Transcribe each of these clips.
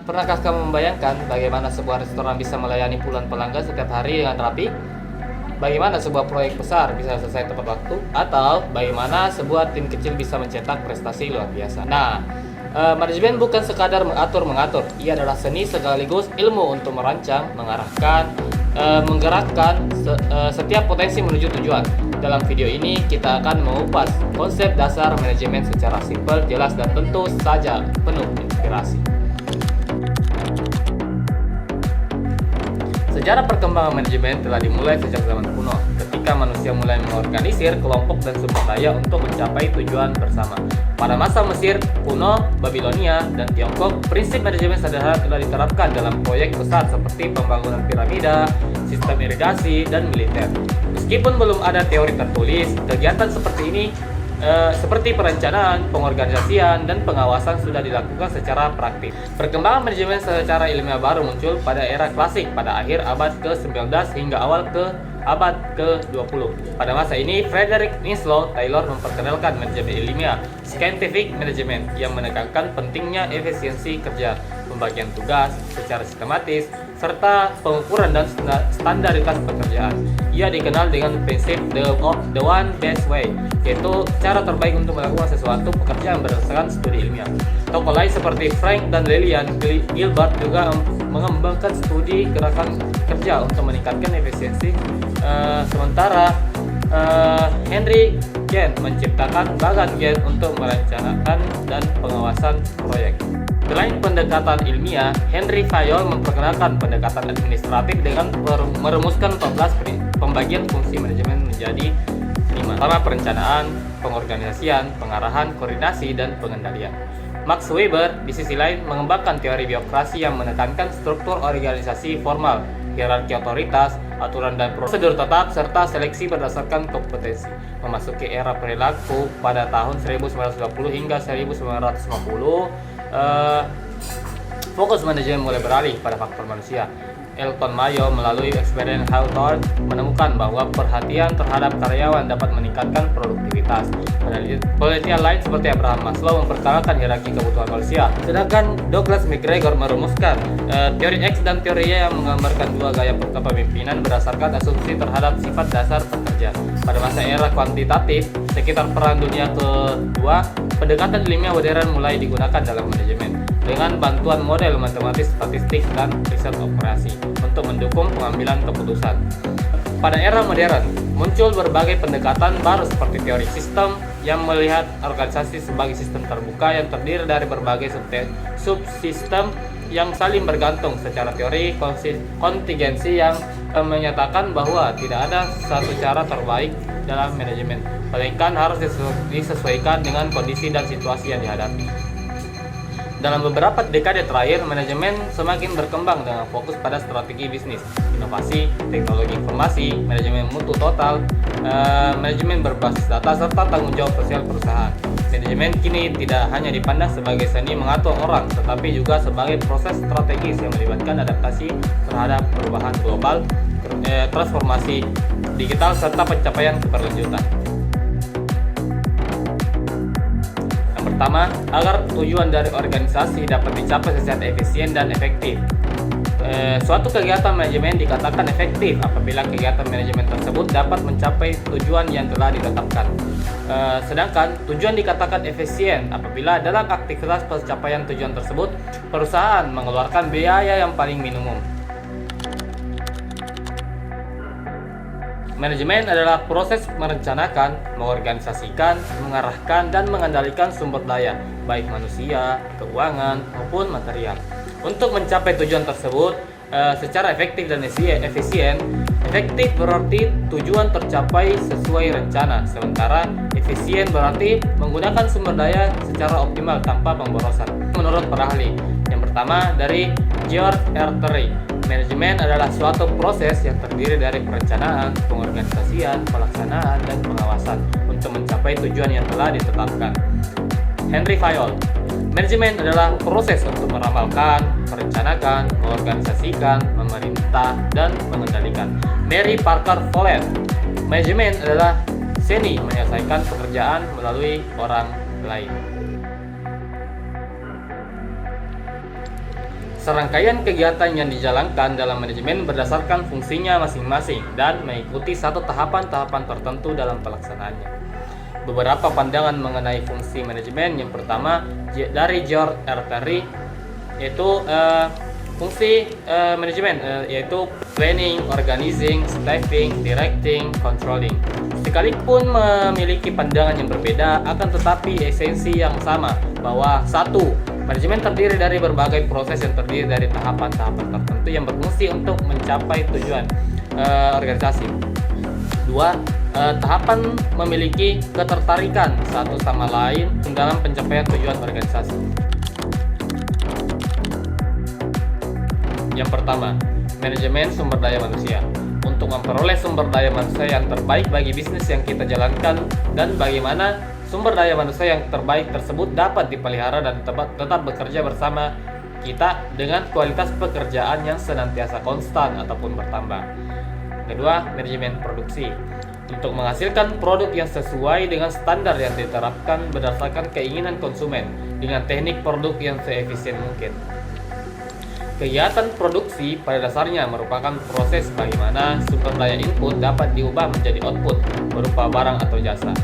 Pernahkah kamu membayangkan bagaimana sebuah restoran bisa melayani puluhan pelanggan setiap hari dengan rapi? Bagaimana sebuah proyek besar bisa selesai tepat waktu? Atau bagaimana sebuah tim kecil bisa mencetak prestasi luar biasa? Manajemen bukan sekadar mengatur-mengatur. Ia adalah seni sekaligus ilmu untuk merancang, mengarahkan, menggerakkan setiap potensi menuju tujuan. Dalam video ini kita akan mengupas konsep dasar manajemen secara simpel, jelas, dan tentu saja penuh inspirasi. Sejarah perkembangan manajemen telah dimulai sejak zaman kuno, ketika manusia mulai mengorganisir kelompok dan sumber daya untuk mencapai tujuan bersama. Pada masa Mesir kuno, Babilonia, dan Tiongkok, prinsip manajemen sederhana telah diterapkan dalam proyek besar seperti pembangunan piramida, sistem irigasi, dan militer. Meskipun belum ada teori tertulis, kegiatan seperti ini seperti perencanaan, pengorganisasian, dan pengawasan sudah dilakukan secara praktis. Perkembangan manajemen secara ilmiah baru muncul pada era klasik pada akhir abad ke-19 hingga awal abad ke-20. Pada masa ini, Frederick Winslow Taylor memperkenalkan manajemen ilmiah, scientific management, yang menekankan pentingnya efisiensi kerja, pembagian tugas secara sistematis, serta pengukuran dan standaritas pekerjaan. Ia dikenal dengan prinsip the one best way, yaitu cara terbaik untuk melakukan sesuatu pekerjaan berdasarkan studi ilmiah. Tokoh lain seperti Frank dan Lillian Gilbert juga mengembangkan studi gerakan kerja untuk meningkatkan efisiensi. Sementara Henry Gantt menciptakan bagan Gantt untuk merencanakan dan pengawasan proyek. Selain pendekatan ilmiah, Henry Fayol memperkenalkan pendekatan administratif dengan merumuskan 14 pembagian fungsi manajemen menjadi 5. Pertama, perencanaan, pengorganisasian, pengarahan, koordinasi, dan pengendalian. Max Weber di sisi lain mengembangkan teori birokrasi yang menekankan struktur organisasi formal, hierarki otoritas, aturan dan prosedur tetap, serta seleksi berdasarkan kompetensi. Memasuki era perilaku pada tahun 1920 hingga 1950, fokus manajemen mulai beralih pada faktor manusia. Elton Mayo melalui eksperimen Hawthorne menemukan bahwa perhatian terhadap karyawan dapat meningkatkan produktivitas. Penelitian lain seperti Abraham Maslow memperkenalkan hierarki kebutuhan manusia, sedangkan Douglas McGregor merumuskan teori X dan teori Y yang menggambarkan dua gaya kepemimpinan berdasarkan asumsi terhadap sifat dasar pekerja. Pada masa era kuantitatif, sekitar Perang Dunia Kedua, pendekatan ilmiah modern mulai digunakan dalam manajemen dengan bantuan model matematis, statistik, dan riset operasi untuk mendukung pengambilan keputusan. Pada era modern, muncul berbagai pendekatan baru seperti teori sistem yang melihat organisasi sebagai sistem terbuka yang terdiri dari berbagai subsistem yang saling bergantung, secara teori kontingensi yang menyatakan bahwa tidak ada satu cara terbaik dalam manajemen, melainkan harus disesuaikan dengan kondisi dan situasi yang dihadapi. Dalam beberapa dekade terakhir, manajemen semakin berkembang dengan fokus pada strategi bisnis, inovasi, teknologi informasi, manajemen mutu total, manajemen berbasis data, serta tanggung jawab sosial perusahaan. Manajemen kini tidak hanya dipandang sebagai seni mengatur orang, tetapi juga sebagai proses strategis yang melibatkan adaptasi terhadap perubahan global, transformasi digital, serta pencapaian keberlanjutan. Pertama, agar tujuan dari organisasi dapat dicapai secara efisien dan efektif. Suatu kegiatan manajemen dikatakan efektif apabila kegiatan manajemen tersebut dapat mencapai tujuan yang telah ditetapkan. Sedangkan tujuan dikatakan efisien apabila dalam aktivitas pencapaian tujuan tersebut perusahaan mengeluarkan biaya yang paling minimum. Manajemen adalah proses merencanakan, mengorganisasikan, mengarahkan, dan mengendalikan sumber daya, baik manusia, keuangan, maupun material. Untuk mencapai tujuan tersebut secara efektif dan efisien, efektif berarti tujuan tercapai sesuai rencana, sementara efisien berarti menggunakan sumber daya secara optimal tanpa pemborosan. Menurut para ahli, yang pertama dari George R. Terry, manajemen adalah suatu proses yang terdiri dari perencanaan, pengorganisasian, pelaksanaan, dan pengawasan untuk mencapai tujuan yang telah ditetapkan. Henry Fayol, manajemen adalah proses untuk meramalkan, merencanakan, mengorganisasikan, memerintah, dan mengendalikan. Mary Parker Follett, manajemen adalah seni menyelesaikan pekerjaan melalui orang lain. Serangkaian kegiatan yang dijalankan dalam manajemen berdasarkan fungsinya masing-masing dan mengikuti satu tahapan-tahapan tertentu dalam pelaksanaannya. Beberapa pandangan mengenai fungsi manajemen. Yang pertama dari George R. Terry, yaitu fungsi manajemen yaitu planning, organizing, staffing, directing, controlling. Sekalipun memiliki pandangan yang berbeda, akan tetapi esensi yang sama, bahwa satu, manajemen terdiri dari berbagai proses yang terdiri dari tahapan-tahapan tertentu yang berfungsi untuk mencapai tujuan organisasi. Dua, tahapan memiliki ketertarikan satu sama lain dalam pencapaian tujuan organisasi. Yang pertama, manajemen sumber daya manusia. Untuk memperoleh sumber daya manusia yang terbaik bagi bisnis yang kita jalankan, dan bagaimana sumber daya manusia yang terbaik tersebut dapat dipelihara dan tetap bekerja bersama kita dengan kualitas pekerjaan yang senantiasa konstan ataupun bertambah. Kedua, manajemen produksi. Untuk menghasilkan produk yang sesuai dengan standar yang diterapkan berdasarkan keinginan konsumen dengan teknik produk yang seefisien mungkin. Kegiatan produksi pada dasarnya merupakan proses bagaimana sumber daya input dapat diubah menjadi output berupa barang atau jasa.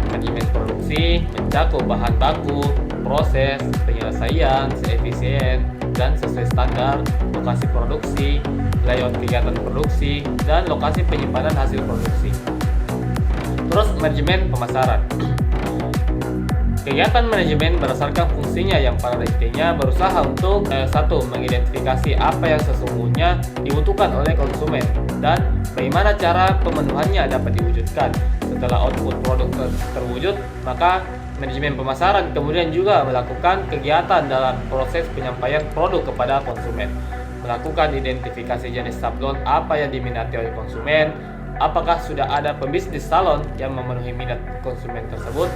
Manajemen produksi mencakup bahan baku, proses, penyelesaian, seefisien dan sesuai standar, lokasi produksi, layout kegiatan produksi, dan lokasi penyimpanan hasil produksi. Terus manajemen pemasaran. Kegiatan manajemen berdasarkan fungsinya yang pada intinya berusaha untuk satu, mengidentifikasi apa yang sesungguhnya dibutuhkan oleh konsumen dan bagaimana cara pemenuhannya dapat diwujudkan. Setelah output produk terwujud, maka manajemen pemasaran kemudian juga melakukan kegiatan dalam proses penyampaian produk kepada konsumen, melakukan identifikasi jenis sablon apa yang diminati oleh konsumen, apakah sudah ada pembisnis salon yang memenuhi minat konsumen tersebut,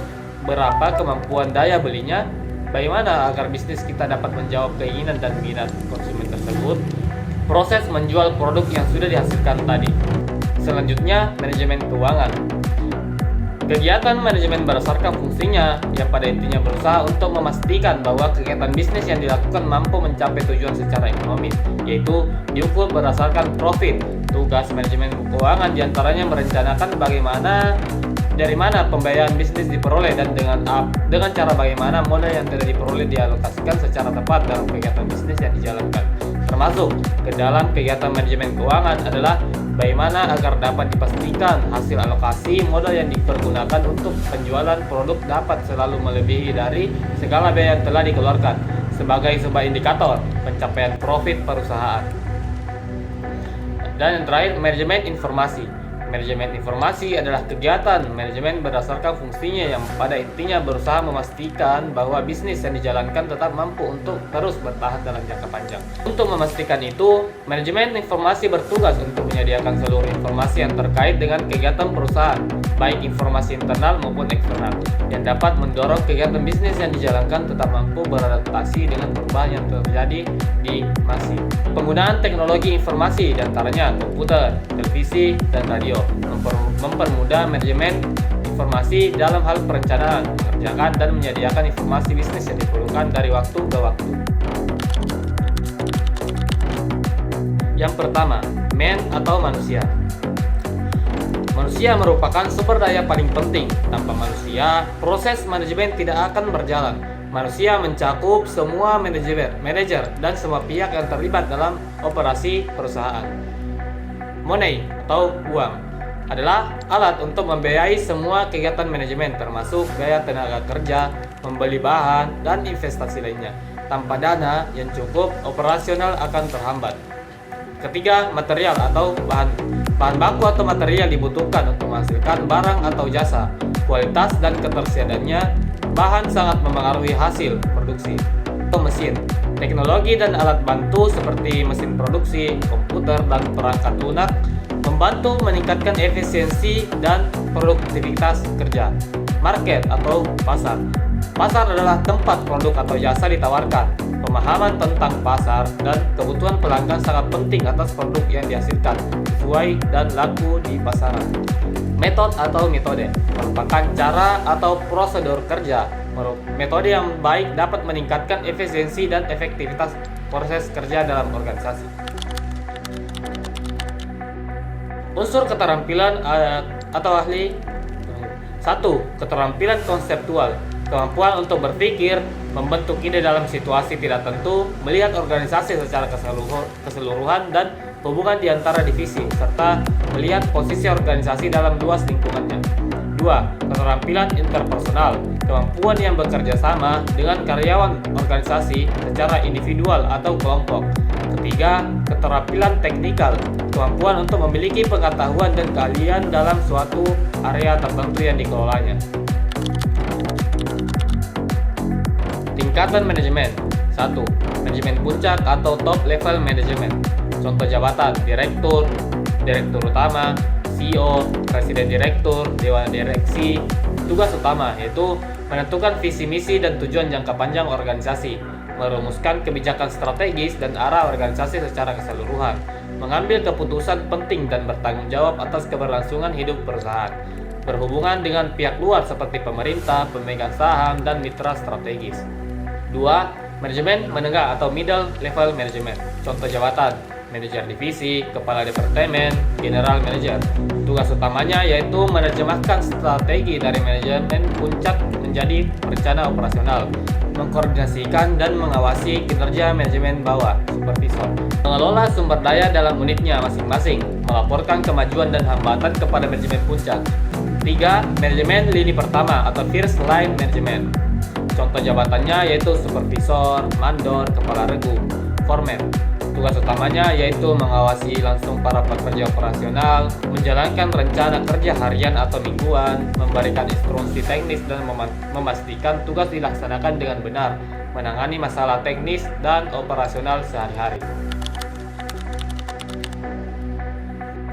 berapa kemampuan daya belinya, bagaimana agar bisnis kita dapat menjawab keinginan dan minat konsumen tersebut, proses menjual produk yang sudah dihasilkan tadi. Selanjutnya, manajemen keuangan. Kegiatan manajemen berdasarkan fungsinya yang pada intinya berusaha untuk memastikan bahwa kegiatan bisnis yang dilakukan mampu mencapai tujuan secara ekonomis, yaitu diukur berdasarkan profit. Tugas manajemen keuangan diantaranya merencanakan dari mana pembayaran bisnis diperoleh dan dengan cara bagaimana modal yang tidak diperoleh dialokasikan secara tepat dalam kegiatan bisnis yang dijalankan. Termasuk ke dalam kegiatan manajemen keuangan adalah bagaimana agar dapat dipastikan hasil alokasi modal yang dipergunakan untuk penjualan produk dapat selalu melebihi dari segala biaya yang telah dikeluarkan sebagai sebuah indikator pencapaian profit perusahaan. Dan yang terakhir, manajemen informasi. Manajemen informasi adalah kegiatan manajemen berdasarkan fungsinya yang pada intinya berusaha memastikan bahwa bisnis yang dijalankan tetap mampu untuk terus bertahan dalam jangka panjang. Untuk memastikan itu, manajemen informasi bertugas untuk menyediakan seluruh informasi yang terkait dengan kegiatan perusahaan, baik informasi internal maupun eksternal, yang dapat mendorong kegiatan bisnis yang dijalankan tetap mampu beradaptasi dengan perubahan yang terjadi di masa. Penggunaan teknologi informasi diantaranya komputer, televisi, dan radio mempermudah manajemen informasi dalam hal perencanaan, mengerjakan, dan menyediakan informasi bisnis yang diperlukan dari waktu ke waktu. Yang pertama, man atau manusia. Manusia merupakan sumber daya paling penting. Tanpa manusia, proses manajemen tidak akan berjalan. Manusia mencakup semua manajer, dan semua pihak yang terlibat dalam operasi perusahaan. Money atau uang adalah alat untuk membiayai semua kegiatan manajemen termasuk biaya tenaga kerja, membeli bahan, dan investasi lainnya. Tanpa dana yang cukup, operasional akan terhambat. Ketiga, material atau bahan baku atau material dibutuhkan untuk menghasilkan barang atau jasa. Kualitas dan ketersediaannya bahan sangat memengaruhi hasil produksi. Mesin, teknologi dan alat bantu seperti mesin produksi, komputer, dan perangkat lunak membantu meningkatkan efisiensi dan produktivitas kerja. Market atau pasar. Pasar adalah tempat produk atau jasa ditawarkan. Pemahaman tentang pasar dan kebutuhan pelanggan sangat penting atas produk yang dihasilkan sesuai dan laku di pasaran. Metode atau metode merupakan cara atau prosedur kerja Metode yang baik dapat meningkatkan efisiensi dan efektivitas proses kerja dalam organisasi. Unsur keterampilan atau ahli. 1. Keterampilan konseptual. Kemampuan untuk berpikir, membentuk ide dalam situasi tidak tentu, melihat organisasi secara keseluruhan dan hubungan di antara divisi, serta melihat posisi organisasi dalam luas lingkungannya. 2. Keterampilan interpersonal. Kemampuan yang bekerja sama dengan karyawan organisasi secara individual atau kelompok. Ketiga, keterampilan teknikal. Kemampuan untuk memiliki pengetahuan dan keahlian dalam suatu area tertentu yang dikelolanya. Tingkatan manajemen. 1. Manajemen puncak atau top level manajemen. Contoh jabatan: direktur, direktur utama, CEO, presiden direktur, dewan direksi. Tugas utama yaitu menentukan visi misi dan tujuan jangka panjang organisasi, merumuskan kebijakan strategis dan arah organisasi secara keseluruhan, mengambil keputusan penting dan bertanggung jawab atas keberlangsungan hidup perusahaan, berhubungan dengan pihak luar seperti pemerintah, pemegang saham, dan mitra strategis. 2. Manajemen menengah atau middle level management. Contoh jabatan: manajer divisi, kepala departemen, general manager. Tugas utamanya yaitu menerjemahkan strategi dari manajemen puncak menjadi rencana operasional, mengkoordinasikan dan mengawasi kinerja manajemen bawah, supervisor, mengelola sumber daya dalam unitnya masing-masing, melaporkan kemajuan dan hambatan kepada manajemen puncak. 3. Manajemen lini pertama atau first line management. Contoh jabatannya yaitu supervisor, mandor, kepala regu, foreman. Tugas utamanya yaitu mengawasi langsung para pekerja operasional, menjalankan rencana kerja harian atau mingguan, memberikan instruksi teknis dan memastikan tugas dilaksanakan dengan benar, menangani masalah teknis dan operasional sehari-hari.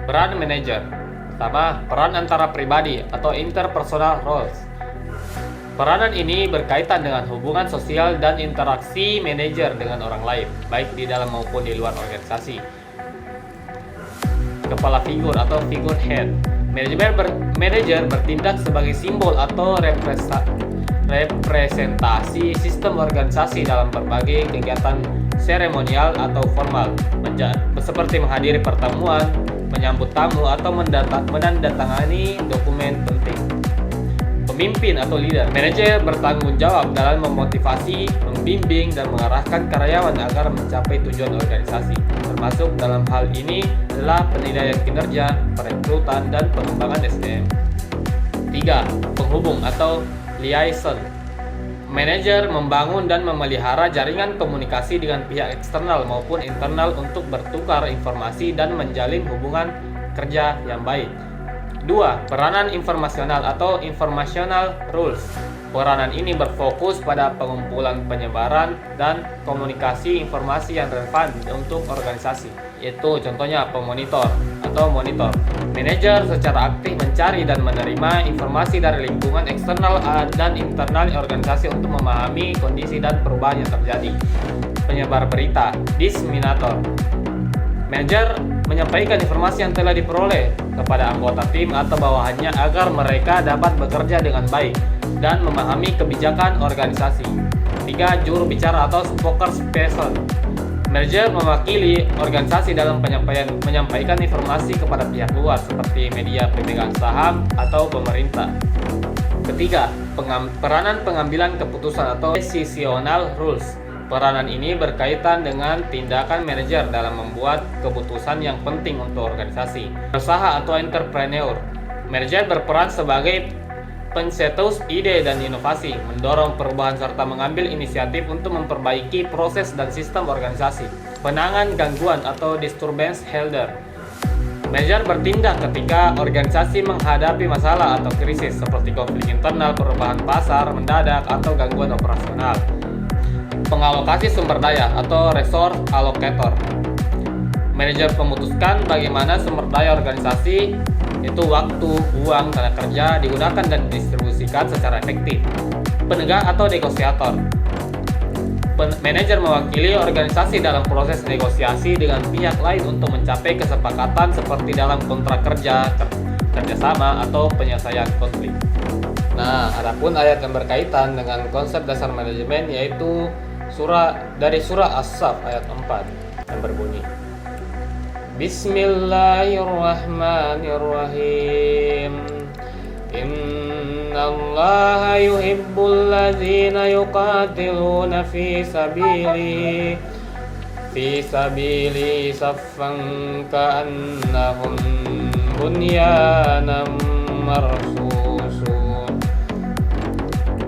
Peran manajer. Pertama, peran antara pribadi atau interpersonal roles. Peranan ini berkaitan dengan hubungan sosial dan interaksi manajer dengan orang lain, baik di dalam maupun di luar organisasi. Kepala figur atau figurehead. Manajer bertindak sebagai simbol atau representasi sistem organisasi dalam berbagai kegiatan seremonial atau formal, seperti menghadiri pertemuan, menyambut tamu, atau menandatangani dokumen penting. Pemimpin atau leader. Manajer bertanggung jawab dalam memotivasi, membimbing, dan mengarahkan karyawan agar mencapai tujuan organisasi. Termasuk dalam hal ini adalah penilaian kinerja, perekrutan, dan pengembangan SDM. 3. Penghubung atau liaison. Manajer membangun dan memelihara jaringan komunikasi dengan pihak eksternal maupun internal untuk bertukar informasi dan menjalin hubungan kerja yang baik. 2. Peranan informasional atau informational rules. Peranan ini berfokus pada pengumpulan, penyebaran, dan komunikasi informasi yang relevan untuk organisasi, yaitu contohnya pemonitor atau monitor. Manajer secara aktif mencari dan menerima informasi dari lingkungan eksternal dan internal organisasi untuk memahami kondisi dan perubahan yang terjadi. Penyebar berita, disseminator. Manajer menyampaikan informasi yang telah diperoleh kepada anggota tim atau bawahannya agar mereka dapat bekerja dengan baik dan memahami kebijakan organisasi. 3. Juru bicara atau spokesperson. Manajer mewakili organisasi dalam menyampaikan informasi kepada pihak luar seperti media, pemegang saham, atau pemerintah. Ketiga, peranan pengambilan keputusan atau decisional rules. Peranan ini berkaitan dengan tindakan manajer dalam membuat keputusan yang penting untuk organisasi. Usaha atau entrepreneur. Manajer berperan sebagai pencetus ide dan inovasi, mendorong perubahan serta mengambil inisiatif untuk memperbaiki proses dan sistem organisasi. Penanganan gangguan atau disturbance handler. Manajer bertindak ketika organisasi menghadapi masalah atau krisis seperti konflik internal, perubahan pasar mendadak, atau gangguan operasional. Pengalokasi sumber daya atau resource allocator. Manajer memutuskan bagaimana sumber daya organisasi, yaitu waktu, uang, tenaga kerja, digunakan dan didistribusikan secara efektif. Penegak atau negosiator. Manajer mewakili organisasi dalam proses negosiasi dengan pihak lain untuk mencapai kesepakatan seperti dalam kontrak kerja, kerjasama, atau penyelesaian konflik. Nah, adapun ayat yang berkaitan dengan konsep dasar manajemen yaitu dari surah As-Saff ayat 4 yang berbunyi Bismillahirrahmanirrahim. Innallaha yuhibbul ladzina yuqatiluna fi sabili saffan ka'annahum bunyanam marsusun.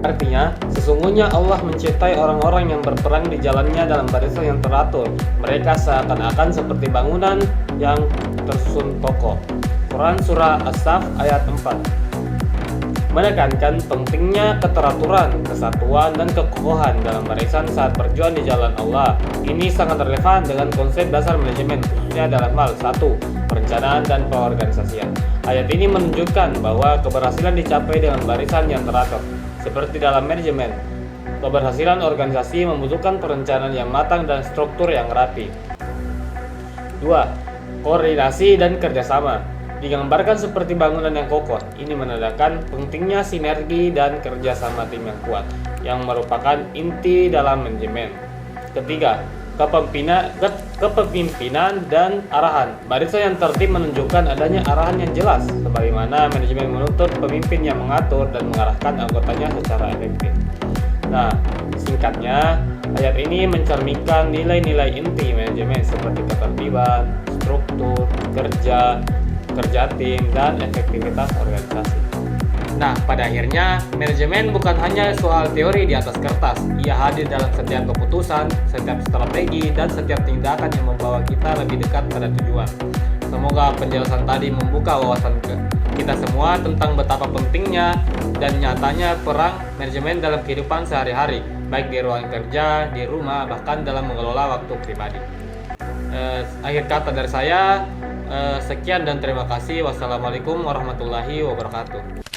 Artinya, sesungguhnya Allah mencintai orang-orang yang berperang di jalannya dalam barisan yang teratur. Mereka seakan-akan seperti bangunan yang tersusun kokoh. Quran Surah As-Saff ayat 4 menekankan pentingnya keteraturan, kesatuan, dan kekokohan dalam barisan saat berjuang di jalan Allah. Ini sangat relevan dengan konsep dasar manajemen, khususnya dalam hal 1. Perencanaan dan pengorganisasian. Ayat ini menunjukkan bahwa keberhasilan dicapai dengan barisan yang teratur. Seperti dalam manajemen, keberhasilan organisasi membutuhkan perencanaan yang matang dan struktur yang rapi. 2. Koordinasi dan kerjasama. Digambarkan seperti bangunan yang kokoh. Ini menandakan pentingnya sinergi dan kerjasama tim yang kuat, yang merupakan inti dalam manajemen. 3. Kepemimpinan dan arahan. Barisan yang tertib menunjukkan adanya arahan yang jelas, sebagaimana manajemen menuntut pemimpin yang mengatur dan mengarahkan anggotanya secara efektif. Nah, singkatnya, ayat ini mencerminkan nilai-nilai inti manajemen seperti ketertiban, struktur, kerja tim, dan efektivitas organisasi. Nah, pada akhirnya, manajemen bukan hanya soal teori di atas kertas. Ia hadir dalam setiap keputusan, setiap strategi, dan setiap tindakan yang membawa kita lebih dekat pada tujuan. Semoga penjelasan tadi membuka wawasan kita semua tentang betapa pentingnya dan nyatanya peran manajemen dalam kehidupan sehari-hari, baik di ruang kerja, di rumah, bahkan dalam mengelola waktu pribadi. Akhir kata dari saya, sekian dan terima kasih. Wassalamualaikum warahmatullahi wabarakatuh.